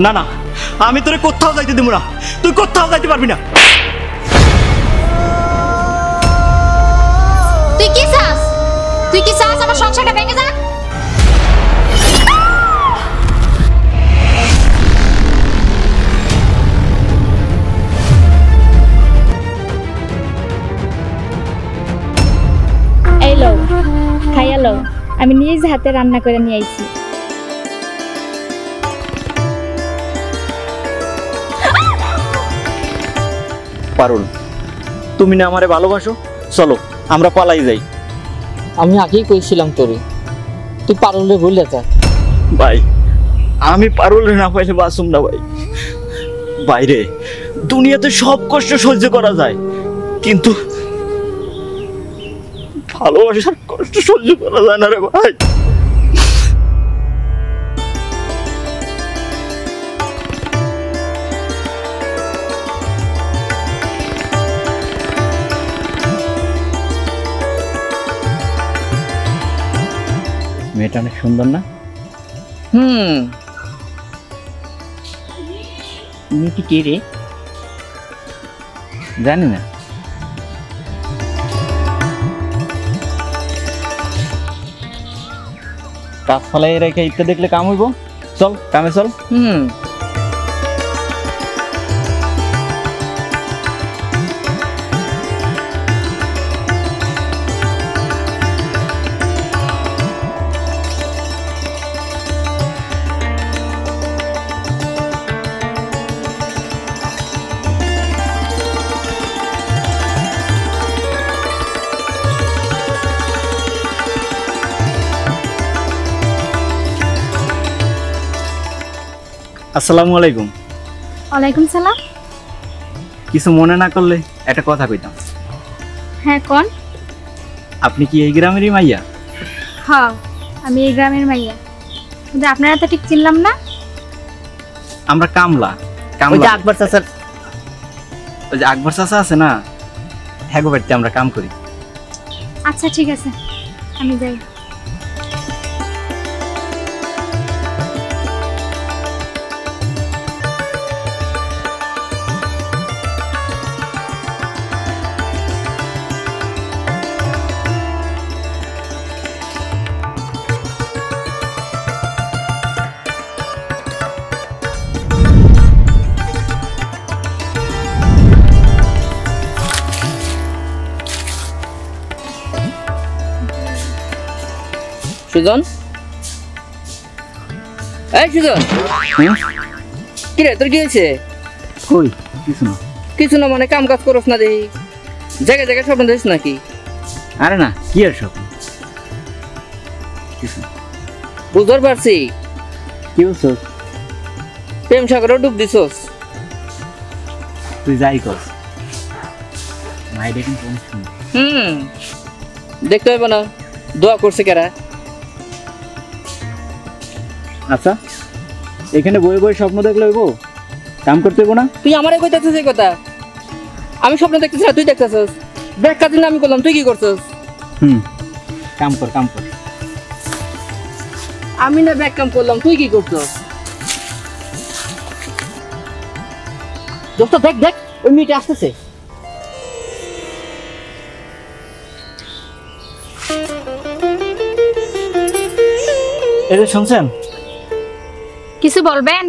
না না, আমি তোরে কোথাও যাইতে দেবো না, তুই কোথাও যাইতে পারবি না। তুই কি চাস? তুই কি চাস আমার সংসারটা ভেঙে যাক? এই লো, খাইয়া লো, আমি নিজ হাতে রান্না করে নিয়ে আইছি। পারুল, তুমি না আমারে ভালোবাসো, চলো আমরা পালাই যাই। আমি আগেই কইছিলাম তোরে, তুই পারুলে ভুলে যা। ভাই আমি পারুলে না পাইলে বাসুম না ভাই। বাইরে দুনিয়াতে সব কষ্ট সহ্য করা যায়, কিন্তু ভালোবাসার কষ্ট সহ্য করা যায় না রে ভাই। মেয়েটা অনেক সুন্দর না? মেয়েটি কে রে? জানি না। কাজ ফলাই রেখে ইত্যা দেখলে কাম হইব, চল কামে চল। আসসালামু আলাইকুম। ওয়ালাইকুম সালাম। কিছু মনে না করলে একটা কথা কইতাম। হ্যাঁ কোন? আপনি কি এই গ্রামেরই মাইয়া? হ্যাঁ, আমি এই গ্রামের মাইয়া, কিন্তু আপনারা তো ঠিক চিনলাম না। আমরা কামলা। ওই যে আকবর চাচার, ওই যে আকবর চাচা আছে না, হ্যাঁ গো বাড়িতে আমরা কাম করি। আচ্ছা ঠিক আছে, আমি যাই। সুজন, এই সুজন, কি রে তোর কি হয়েছে? কই কিছু না। কিছু না মানে কাম কাজ করস না দেখি, জায়গায় জায়গায় স্বপ্ন দিস নাকি? আরে না, কি আর সব কিছু না। বুঝতে পারছি, কি বলছস? প্রেম সাগরে ডুব দিছস। তুই যাই কর, মাইরে কিন্তু অনেক সুন্দর। দেখতে হবে না, দোয়া করছে কেরা। আচ্ছা, এখানে বই বই স্বপ্ন দেখলে হইব, কাম করতে হইব না? তুই আমারে কইতাছিস এই কথা? আমি স্বপ্ন দেখতেছি না, তুই দেখতেছিস। দেখ কাজ আমি করলাম, তুই কি করছিস? কাম কর কাম কর। আমি না ব্যাক কাম করলাম, তুই কি করছিস? দোস্ত দেখ দেখ, ওই মেয়েটা আসতেছে। এই যে শুনছেন, কিছু বলবেন?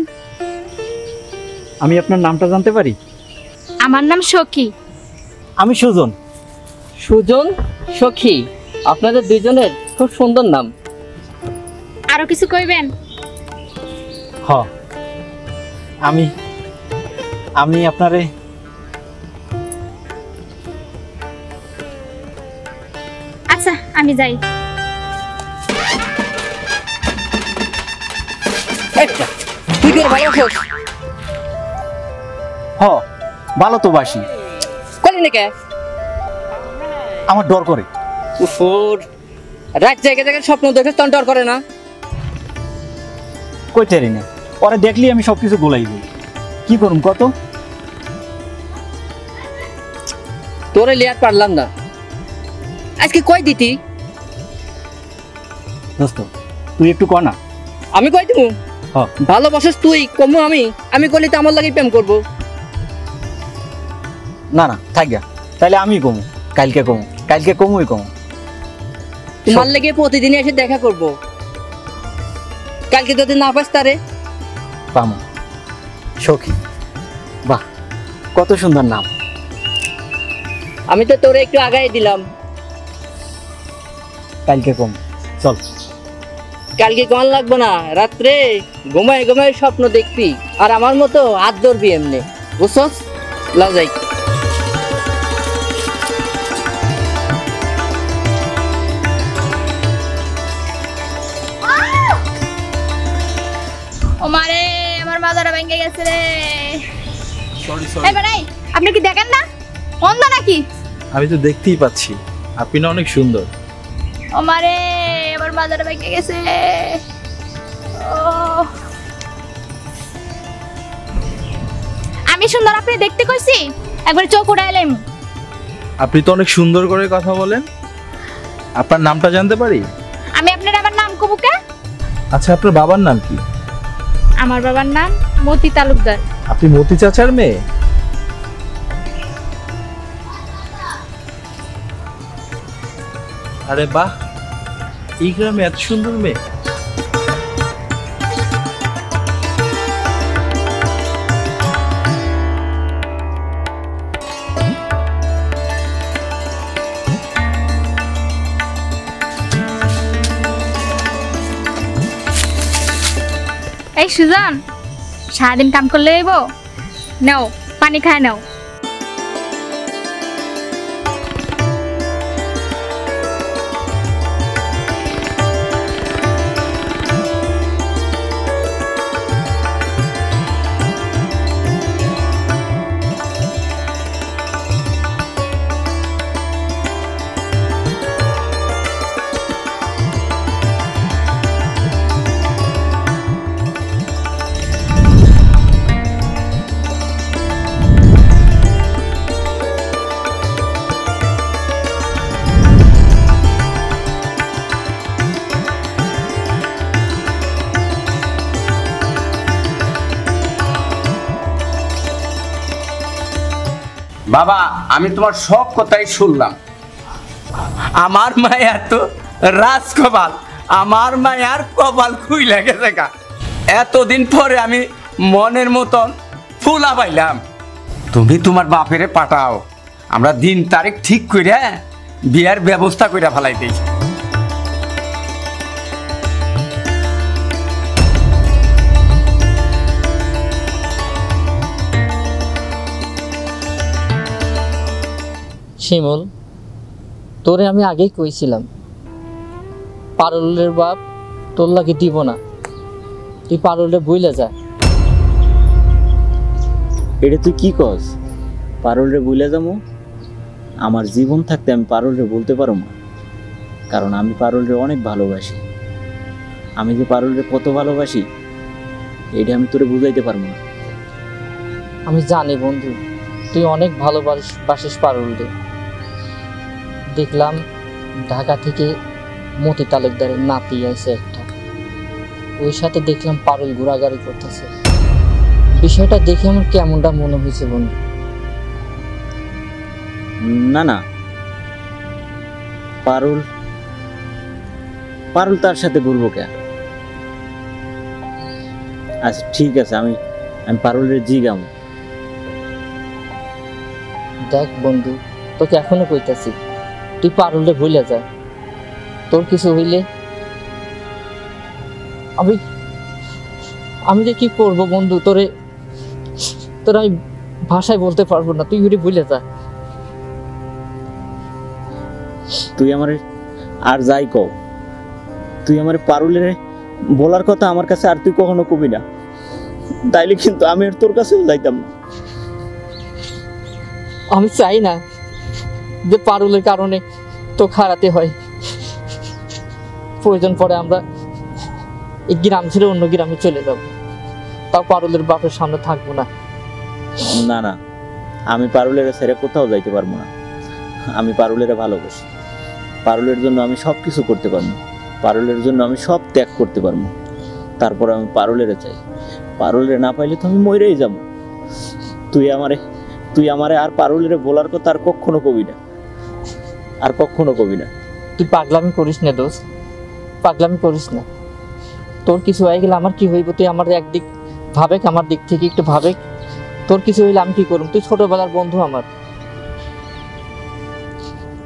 আমি আপনার নামটা জানতে পারি? আমার নাম সখী। আমি সুজন। সুজন, সখী, আপনাদের দুইজনের খুব সুন্দর নাম। আরো কিছু কইবেন? হ, আমি আমি আপনারে আচ্ছা আমি যাই। তুই কি ভালোবাসিস? হ, ভালো তো বাসি। কলি নাকি? আমার ডর করে। উফুর, রাত জায়গায় জায়গায় স্বপ্ন দেখে তখন ডর করে না? কইতেরি না, পরে দেখলি আমি সবকিছু গোলাই দিই। কি করুম কত? তোরে লিয়ার পারলাম না, আজকে কই দিতি? দোস্ত তুই একটু কর না। আমি কই দিমু? হ, হ্যাঁ। ভালোবাসিস তুই কমু আমি করলে তো আমার লাগে প্রেম করব। না না থাক গা, তাহলে আমি কমু, কালকে কমুই কমু। তোমার লেগে প্রতিদিন এসে দেখা করব। কালকে যদি না পাস তারে পামু। সখী, বাহ কত সুন্দর নাম। আমি তো তোরে একটু আগাই দিলাম। কালকে কমু, চল। কালকে কোন লাগবে না, রাত্রে ঘুমায় ঘুমায় স্বপ্ন দেখবি আর আমার মতো হাত ধরবি এমনি, বুঝছস? লাও যাই। ও মারে, আমার মাজারা ভেঙে গেছে রে। এই বানাই, আপনি কি দেখেন না অন্ধ নাকি? আমি তো দেখতেই পাচ্ছি আপনি না অনেক সুন্দর। ও মারে, আমার মাজারা ভেঙে গেছে। ও, আমি সুন্দর আপনি দেখতে কইছি, একবার চোখ উড়াইলাম। আপনি তো অনেক সুন্দর করে কথা বলেন। আপনার নামটা জানতে পারি? আমি আপনার আবার নাম কবুকে? আচ্ছা, আপনার বাবার নাম কি? আমার বাবার নাম মতি তালুকদার। আপনি মতি চাচার মেয়ে? আরে বাহ, এই গ্রামে এত সুন্দর মেয়ে। এই সুজন, সারাদিন কাম করলে হইব, নাও পানি খায় নাও। বাবা, আমি তোমার সব কথাই শুনলাম। আমার মায়ের তো রাজকপাল, আমার মায়ের কপাল খুইলা গেছে গা। এতদিন পরে আমি মনের মতন ফুলা পাইলাম। তুমি তোমার বাপেরে পাঠাও, আমরা দিন তারিখ ঠিক কইরা বিয়ার ব্যবস্থা কইরা ফেলাই দিই। শিমুল, তোরে আমি আগেই কইছিলাম পারুলের বাপ তোর লাগে দিব না, তুই পারুলে বইলে যা। এটা তুই কি কস? পারুল রে বুইলা যাবো? আমার জীবন থাকতে আমি পারুল রে বলতে পারো না, কারণ আমি পারুল রে অনেক ভালোবাসি। আমি যে পারুল রে কত ভালোবাসি এটা আমি তোরে বুঝাইতে পারবো না। আমি জানি বন্ধু, তুই অনেক ভালোবাসিস পারুলরে। দেখলাম ঢাকা থেকে মতি তালুকদারের নাতি আছে একটা, ওই সাথে দেখলাম পারুল ঘোরাঘুরি করতেছে। বিষয়টা দেখে আমার কেমনটা মনে হয়েছে বন্ধু। না না, পারুল তার সাথে ঘুরবো কে? আচ্ছা ঠিক আছে, আমি পারুলের জিগাম। দেখ বন্ধু, তোকে এখনো কইতাছি তুই পারুলে ভুলে যা। তোর কিছু হইলে আমি যে কি করবো বন্ধু, তোর আমি ভাষায় বলতে পারবো না, তুই ওরে ভুলে যা। তুই আমার আর যাই কও, তুই আমার পারুলের বলার কথা আমার কাছে আর তুই কখনো কবি না, তাইলে কিন্তু আমি আর তোর কাছেও যাইতাম না। আমি চাই না যে পারুলের কারণে তো খারাতে হয়। প্রয়োজন পরে আমরা এই গ্রাম ছেড়ে অন্য গ্রামে চলে যাব, তাও পারুলের বাপের সামনে থাকবো না। না না, আমি পারুলের ছেড়ে কোথাও যাইতে পারবো না। আমি পারুলের ভালোবাসি, পারুলের জন্য আমি সব কিছু করতে পারবো, পারুলের জন্য আমি সব ত্যাগ করতে পারবো। তারপর আমি পারুলের চাই। পারুলের না পাইলে তো আমি মরেই যাব। তুই আমারে আর পারুলের বলার কথা আর কখনো কবি না, আর কখনো কবি না। তুই পাগলামি করিস না দোস্ত, পাগলামি করিস না। তোর কিছু হয়ে গেলে আমার কি হইব? তুই আমার একদিক ভাবেক, আমার দিক থেকে একটু ভাবেক। তোর কিছু হইলে আমি কি করব? তুই ছোটবেলার বন্ধু আমার।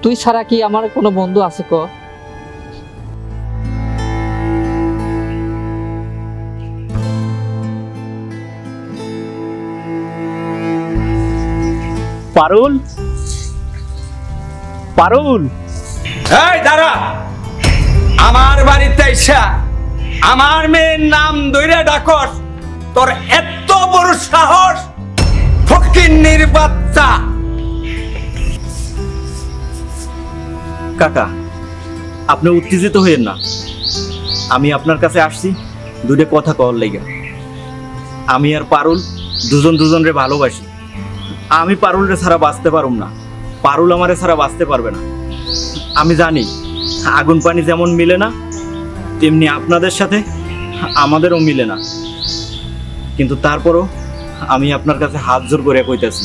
তুই ছাড়া কি আমার কোনো বন্ধু আছে ক? পারুল, পারুল, এই দাঁড়া! আমার বাড়িতে এসা আমার মেয়ের নাম ধরে ডাকস? তোর এত বড় সাহস! ফকিন্নির বাচ্চা! কাকা আপনি উত্তেজিত হইেন না। আমি আপনার কাছে আসছি দুটো কথা কওয়ার লাইগা। আমি আর পারুল দুজনরে ভালোবাসি। আমি পারুলরে ছাড়া বাঁচতে পারুম না, পারুল আমারে ছাড়া বাঁচতে পারবে না। আমি জানি আগুন পানি যেমন মিলে না, তেমনি আপনাদের সাথে আমাদেরও মিলে না। কিন্তু তারপরও আমি আপনার কাছে হাত জোর করে কইতেছি,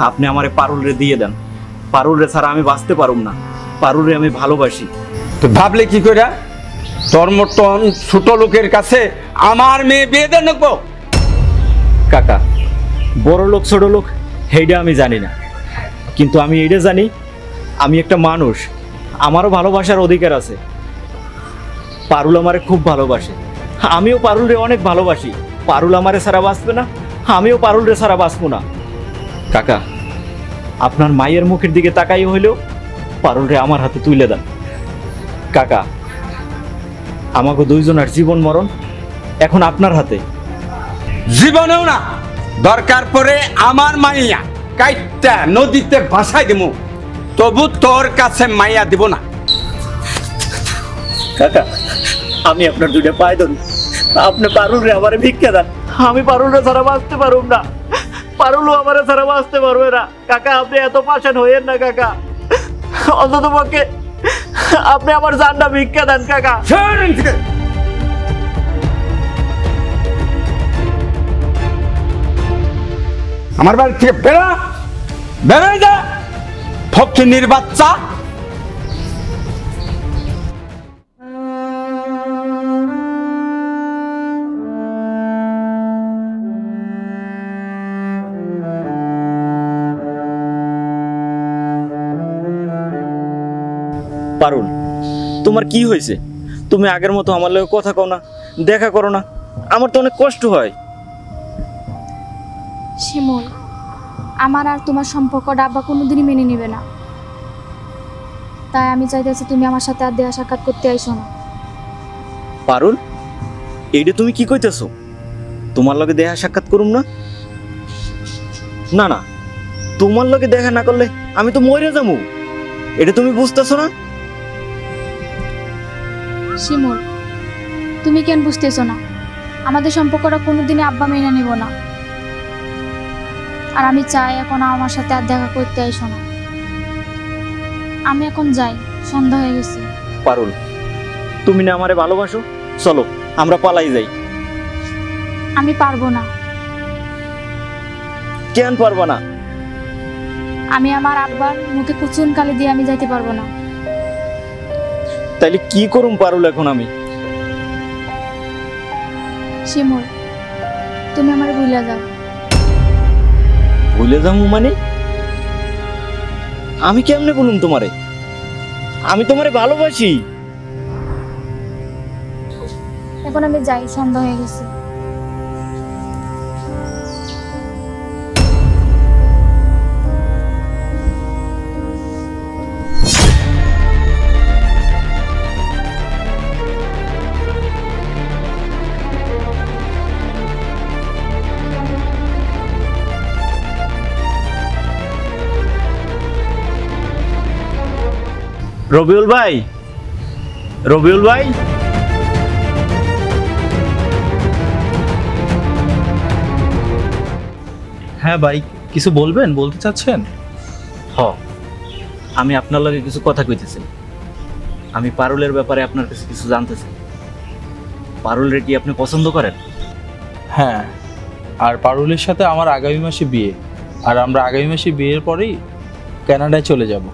আপনি আমারে পারুলরে দিয়ে দেন। পারুলরে ছাড়া আমি বাঁচতে পারুম না, পারুলরে আমি ভালোবাসি। তুই ভাবলে কি করে তোর মতন ছোট লোকের কাছে আমার মেয়ে বিয়ে দেন? কাকা বড় লোক ছোট লোক সেইটা আমি জানি না, কিন্তু আমি এইটা জানি আমি একটা মানুষ, আমারও ভালোবাসার অধিকার আছে। পারুল আমারে খুব ভালোবাসে, আমিও পারুলরে অনেক ভালোবাসি। পারুল আমারে ছাড়া বাঁচবে না, আমিও পারুলরে ছাড়া বাঁচবো না। কাকা আপনার মায়ের মুখের দিকে তাকাই হইলেও পারুলরে আমার হাতে তুলে দেন। কাকা আমাকে দুইজনের জীবন মরণ এখন আপনার হাতে। জীবনেও না, দরকার পড়ে আমার মাইয়া কাইটটা নদীতে ভাসাই দেবো, তবু তোর কাছে মাইয়া দিব না। কাকা আমি আপনার দুইটা পায়ে ধরি, আপনি পারুলরে আমারে ভিক্ষা দেন। আমি পারুলরে ছাড়া বাঁচতে পারুম না, পারুলও আমারে ছাড়া বাঁচতে পারবে না। কাকা আপনি এত পাশান হইয়েন না কাকা, অন্তত পক্ষে আপনি আমার জানটা ভিক্ষা দেন কাকা। আমার বাড়ি থেকে বেড়া, বেড়াই যা ফকিন্নির বাচ্চা! পারুল তোমার কি হয়েছে? তুমি আগের মতো আমার লগে কথা কও না, দেখা করো না, আমার তো অনেক কষ্ট হয়। শিমুল, আমার আর তোমার সম্পর্কটা আব্বা কোনোদিনই মেনে নেবে না। তাই আমি চাইতেছি তুমি আমার সাথে আর দেখা সাক্ষাৎ করতে আইসো না। পারুল এইটা তুমি কি কইতেছো? তোমার লগে দেখা সাক্ষাৎ করুম না? না না, তোমার লগে দেখা না করলে আমি তো মরে যাবো, এটা তুমি বুঝতেছো না? শিমুল, তুমি কেন বুঝতেছো না? আমাদের সম্পর্কটা কোনোদিনই আব্বা মেনে নেব না। আর আমি চাই এখন আমার সাথে আর দেখা করতে আইসো না। আমি এখন যাই, সন্ধ্যা হয়ে গেছে। পারুল তুমি না আমারে ভালোবাসো, চলো আমরা পালাই যাই। আমি পারবো না। কেন পারবা না? আমি আমার আব্বার মুখে কুচুন কালি দিয়ে আমি যাইতে পারবো না। তাইলে কি করুম পারুল এখন আমি? শিমুল, তুমি আমার ভুলে যাও। ভুলে যাবো মানে? আমি কেমনে বলুম তোমারে? আমি তোমারে ভালোবাসি। এখন আমি যাই, সন্ধ্যা হয়ে গেছে। রবিউল ভাই, রবিউল ভাই, হ্যাঁ ভাই, কিছু বলবেন, বলতে চাচ্ছেন? হ আমি আপনার লগে কিছু কথা কইতেছি। আমি পারুলের ব্যাপারে আপনার কাছে কিছু জানতে চাই। পারুলরে কি আপনি পছন্দ করেন? হ্যাঁ, আর পারুলের সাথে আমার আগামী মাসে বিয়ে, আর আমরা আগামী মাসে বিয়ের পরেই কানাডায় চলে যাব।